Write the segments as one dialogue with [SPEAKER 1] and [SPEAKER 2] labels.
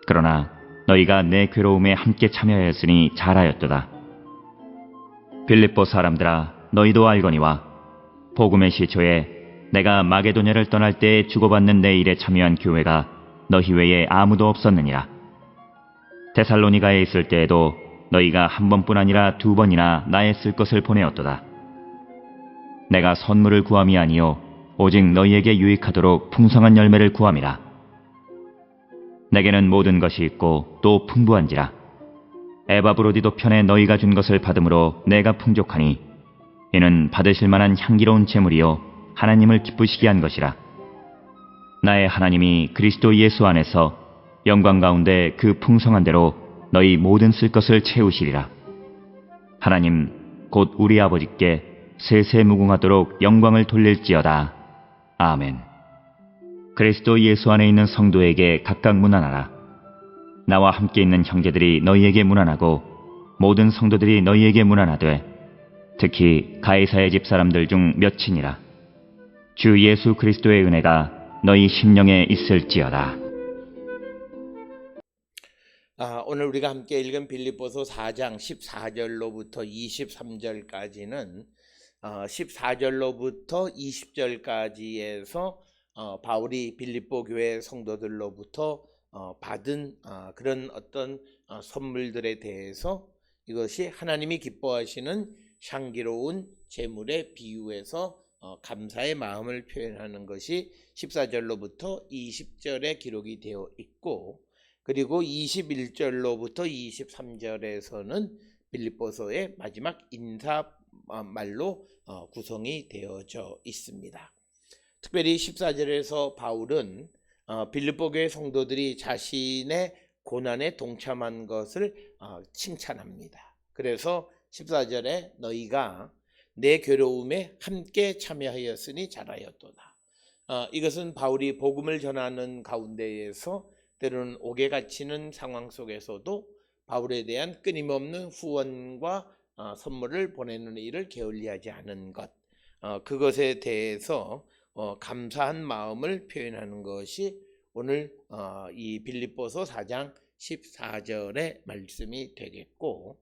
[SPEAKER 1] 그러나 너희가 내 괴로움에 함께 참여하였으니 잘하였도다. 빌립보 사람들아, 너희도 알거니와 복음의 시초에 내가 마게도냐를 떠날 때 주고받는 내 일에 참여한 교회가 너희 외에 아무도 없었느니라. 데살로니가에 있을 때에도 너희가 한 번뿐 아니라 두 번이나 나의 쓸 것을 보내었도다. 내가 선물을 구함이 아니요 오직 너희에게 유익하도록 풍성한 열매를 구함이라. 내게는 모든 것이 있고 또 풍부한지라. 에바브로디도 편에 너희가 준 것을 받음으로 내가 풍족하니 이는 받으실 만한 향기로운 제물이요 하나님을 기쁘시게 한 것이라. 나의 하나님이 그리스도 예수 안에서 영광 가운데 그 풍성한 대로 너희 모든 쓸 것을 채우시리라. 하나님 곧 우리 아버지께 세세 무궁하도록 영광을 돌릴지어다. 아멘. 그리스도 예수 안에 있는 성도에게 각각 문안하라. 나와 함께 있는 형제들이 너희에게 문안하고 모든 성도들이 너희에게 문안하되 특히 가이사의 집 사람들 중 몇이니라. 주 예수 그리스도의 은혜가 너희 심령에 있을지어다.
[SPEAKER 2] 오늘 우리가 함께 읽은 빌립보서 4장 14절로부터 23절까지는 14절로부터 20절까지에서 바울이 빌립보 교회 성도들로부터 받은 그런 어떤 선물들에 대해서 이것이 하나님이 기뻐하시는 향기로운 제물에 비유해서 감사의 마음을 표현하는 것이 14절로부터 20절에 기록이 되어 있고, 그리고 21절로부터 23절에서는 빌립보서의 마지막 인사말로 구성이 되어져 있습니다. 특별히 14절에서 바울은 빌립보 교회 성도들이 자신의 고난에 동참한 것을 칭찬합니다. 그래서 14절에 너희가 내 괴로움에 함께 참여하였으니 잘하였도다. 이것은 바울이 복음을 전하는 가운데에서 때로는 옥에 갇히는 상황 속에서도 바울에 대한 끊임없는 후원과 선물을 보내는 일을 게을리하지 않은 것, 그것에 대해서 감사한 마음을 표현하는 것이 오늘 이 빌립보서 4장 14절의 말씀이 되겠고,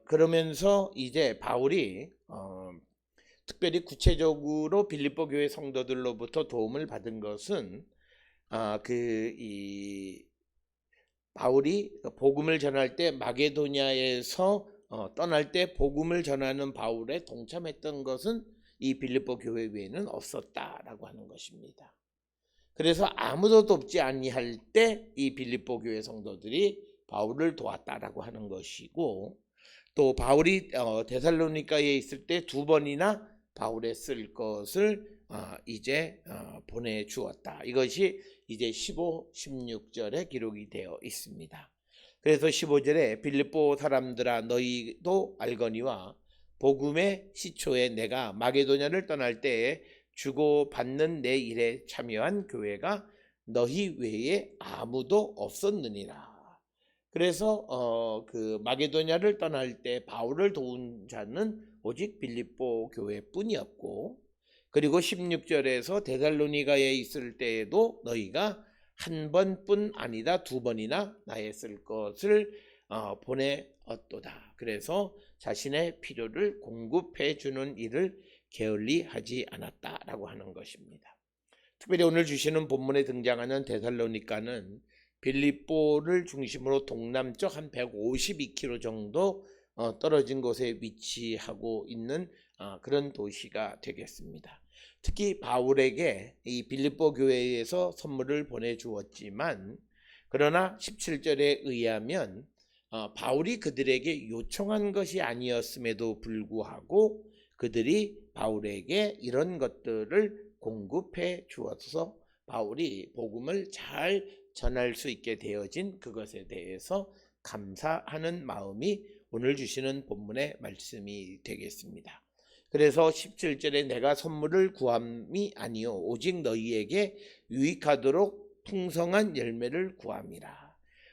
[SPEAKER 2] 그러면서 이제 바울이 특별히 구체적으로 빌립보 교회 성도들로부터 도움을 받은 것은 바울이 복음을 전할 때 마게도냐에서 떠날 때 복음을 전하는 바울에 동참했던 것은 이 빌립보 교회 외에는 없었다라고 하는 것입니다. 그래서 아무도 돕지 아니할 때 이 빌립보 교회 성도들이 바울을 도왔다라고 하는 것이고, 또 바울이 데살로니가에 있을 때 두 번이나 바울에 쓸 것을 이제 보내주었다. 이것이 이제 15, 16절에 기록이 되어 있습니다. 그래서 15절에 빌립보 사람들아 너희도 알거니와 복음의 시초에 내가 마게도냐를 떠날 때에 주고받는 내 일에 참여한 교회가 너희 외에 아무도 없었느니라. 그래서 그 마게도냐를 떠날 때 바울을 도운 자는 오직 빌립보 교회뿐이었고, 그리고 16절에서 데살로니가에 있을 때에도 너희가 한 번뿐 아니다 두 번이나 나의 쓸 것을 보내었도다. 그래서 자신의 필요를 공급해 주는 일을 게을리하지 않았다라고 하는 것입니다. 특별히 오늘 주시는 본문에 등장하는 데살로니가는 빌립보를 중심으로 동남쪽 한 152km 정도 떨어진 곳에 위치하고 있는 그런 도시가 되겠습니다. 특히 바울에게 이 빌립보 교회에서 선물을 보내주었지만, 그러나 17절에 의하면 바울이 그들에게 요청한 것이 아니었음에도 불구하고 그들이 바울에게 이런 것들을 공급해 주어서 바울이 복음을 잘 전할 수 있게 되어진 그것에 대해서 감사하는 마음이 오늘 주시는 본문의 말씀이 되겠습니다. 그래서 17절에 내가 선물을 구함이 아니요 오직 너희에게 유익하도록 풍성한 열매를 구함이라.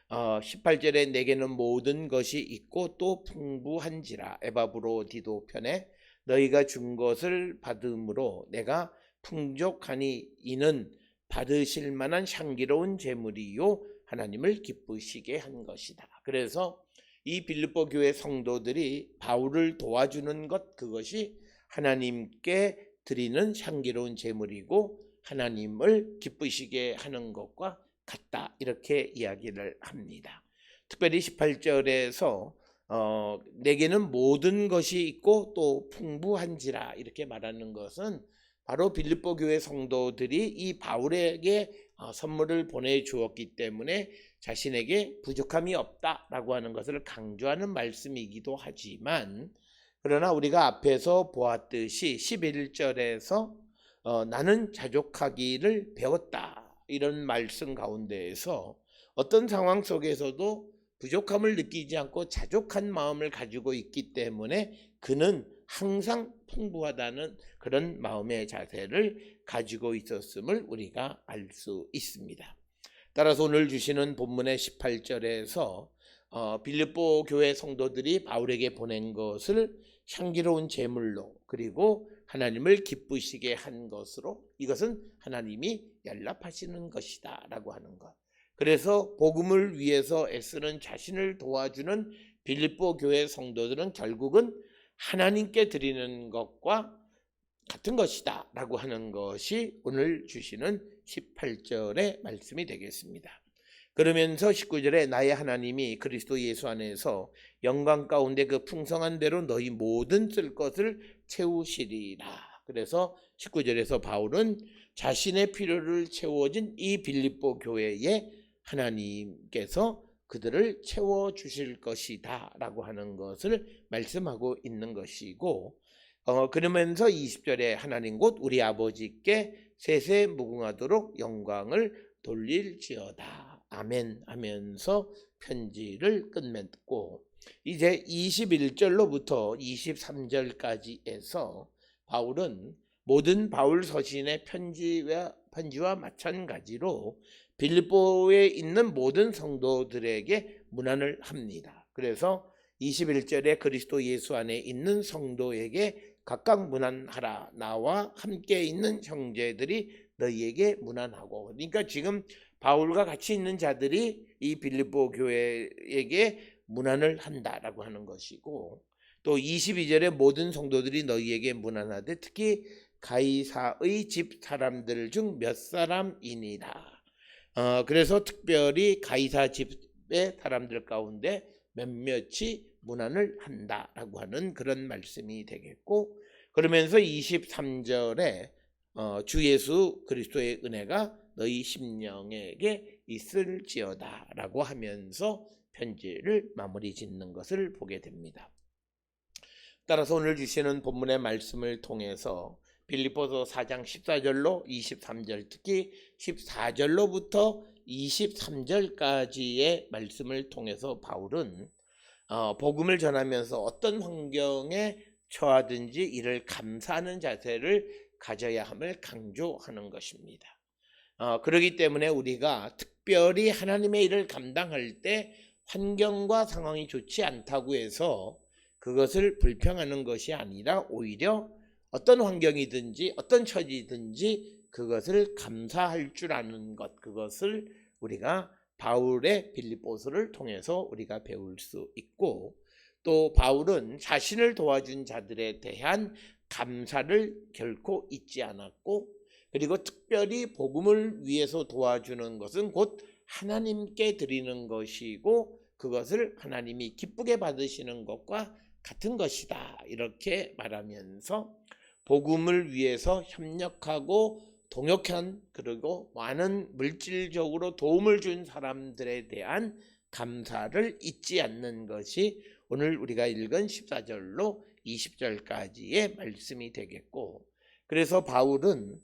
[SPEAKER 2] 18절에 내게는 모든 것이 있고 또 풍부한지라. 에바브로디도 편에 너희가 준 것을 받음으로 내가 풍족하니 이는 받으실 만한 향기로운 제물이요 하나님을 기쁘시게 한 것이다. 그래서 이 빌립보 교회 성도들이 바울을 도와주는 것, 그것이 하나님께 드리는 향기로운 제물이고 하나님을 기쁘시게 하는 것과 같다, 이렇게 이야기를 합니다. 특별히 18절에서 내게는 모든 것이 있고 또 풍부한지라 이렇게 말하는 것은 바로 빌립보 교회 성도들이 이 바울에게 선물을 보내주었기 때문에 자신에게 부족함이 없다라고 하는 것을 강조하는 말씀이기도 하지만, 그러나 우리가 앞에서 보았듯이 11절에서 나는 자족하기를 배웠다, 이런 말씀 가운데에서 어떤 상황 속에서도 부족함을 느끼지 않고 자족한 마음을 가지고 있기 때문에 그는 항상 풍부하다는 그런 마음의 자세를 가지고 있었음을 우리가 알 수 있습니다. 따라서 오늘 주시는 본문의 18절에서 빌립보 교회 성도들이 바울에게 보낸 것을 향기로운 제물로, 그리고 하나님을 기쁘시게 한 것으로, 이것은 하나님이 연락하시는 것이다 라고 하는 것. 그래서 복음을 위해서 애쓰는 자신을 도와주는 빌립보 교회 성도들은 결국은 하나님께 드리는 것과 같은 것이다 라고 하는 것이 오늘 주시는 18절의 말씀이 되겠습니다. 그러면서 19절에 나의 하나님이 그리스도 예수 안에서 영광 가운데 그 풍성한 대로 너희 모든 쓸 것을 채우시리라. 그래서 19절에서 바울은 자신의 필요를 채워진 이 빌립보 교회에 하나님께서 그들을 채워주실 것이다 라고 하는 것을 말씀하고 있는 것이고, 그러면서 20절에 하나님 곧 우리 아버지께 세세 무궁하도록 영광을 돌릴지어다 아멘 하면서 편지를 끝맺고, 이제 21절로부터 23절까지에서 바울은 모든 바울 서신의 편지와 마찬가지로 빌립보에 있는 모든 성도들에게 문안을 합니다. 그래서 21절에 그리스도 예수 안에 있는 성도에게 각각 문안하라. 나와 함께 있는 형제들이 너희에게 문안하고. 그러니까 지금 바울과 같이 있는 자들이 이 빌립보 교회에게 문안을 한다라고 하는 것이고, 또 22절에 모든 성도들이 너희에게 문안하되 특히 가이사의 집 사람들 중 몇 사람이니라. 그래서 특별히 가이사 집의 사람들 가운데 몇몇이 문안을 한다라고 하는 그런 말씀이 되겠고, 그러면서 23절에 주 예수 그리스도의 은혜가 너희 심령에게 있을지어다 라고 하면서 편지를 마무리 짓는 것을 보게 됩니다. 따라서 오늘 주시는 본문의 말씀을 통해서 빌립보서 4장 14절로 23절, 특히 14절로부터 23절까지의 말씀을 통해서 바울은 복음을 전하면서 어떤 환경에 처하든지 이를 감사하는 자세를 가져야 함을 강조하는 것입니다. 그렇기 때문에 우리가 특별히 하나님의 일을 감당할 때 환경과 상황이 좋지 않다고 해서 그것을 불평하는 것이 아니라 오히려 어떤 환경이든지 어떤 처지든지 그것을 감사할 줄 아는 것, 그것을 우리가 바울의 빌립보서를 통해서 우리가 배울 수 있고, 또 바울은 자신을 도와준 자들에 대한 감사를 결코 잊지 않았고, 그리고 특별히 복음을 위해서 도와주는 것은 곧 하나님께 드리는 것이고 그것을 하나님이 기쁘게 받으시는 것과 같은 것이다, 이렇게 말하면서 복음을 위해서 협력하고 동역한, 그리고 많은 물질적으로 도움을 준 사람들에 대한 감사를 잊지 않는 것이 오늘 우리가 읽은 14절로 20절까지의 말씀이 되겠고, 그래서 바울은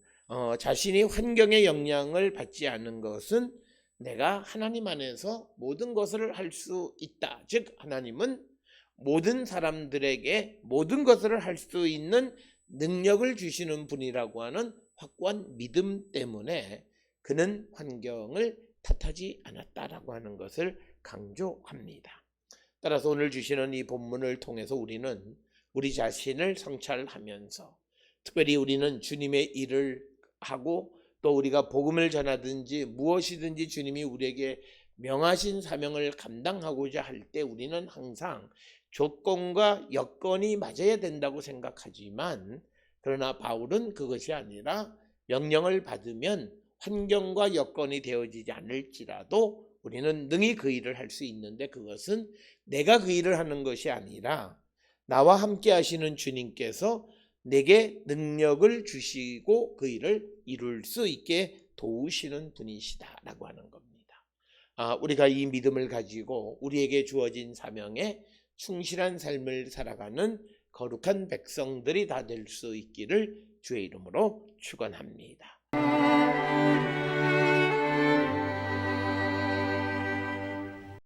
[SPEAKER 2] 자신이 환경의 영향을 받지 않은 것은 내가 하나님 안에서 모든 것을 할 수 있다, 즉 하나님은 모든 사람들에게 모든 것을 할 수 있는 능력을 주시는 분이라고 하는 확고한 믿음 때문에 그는 환경을 탓하지 않았다라고 하는 것을 강조합니다. 따라서 오늘 주시는 이 본문을 통해서 우리는 우리 자신을 성찰하면서, 특별히 우리는 주님의 일을 하고 또 우리가 복음을 전하든지 무엇이든지 주님이 우리에게 명하신 사명을 감당하고자 할 때 우리는 항상 조건과 여건이 맞아야 된다고 생각하지만, 그러나 바울은 그것이 아니라 명령을 받으면 환경과 여건이 되어지지 않을지라도 우리는 능히 그 일을 할 수 있는데, 그것은 내가 그 일을 하는 것이 아니라 나와 함께 하시는 주님께서 내게 능력을 주시고 그 일을 이룰 수 있게 도우시는 분이시다라고 하는 겁니다. 우리가 이 믿음을 가지고 우리에게 주어진 사명에 충실한 삶을 살아가는 거룩한 백성들이 다 될 수 있기를 주의 이름으로 축원합니다.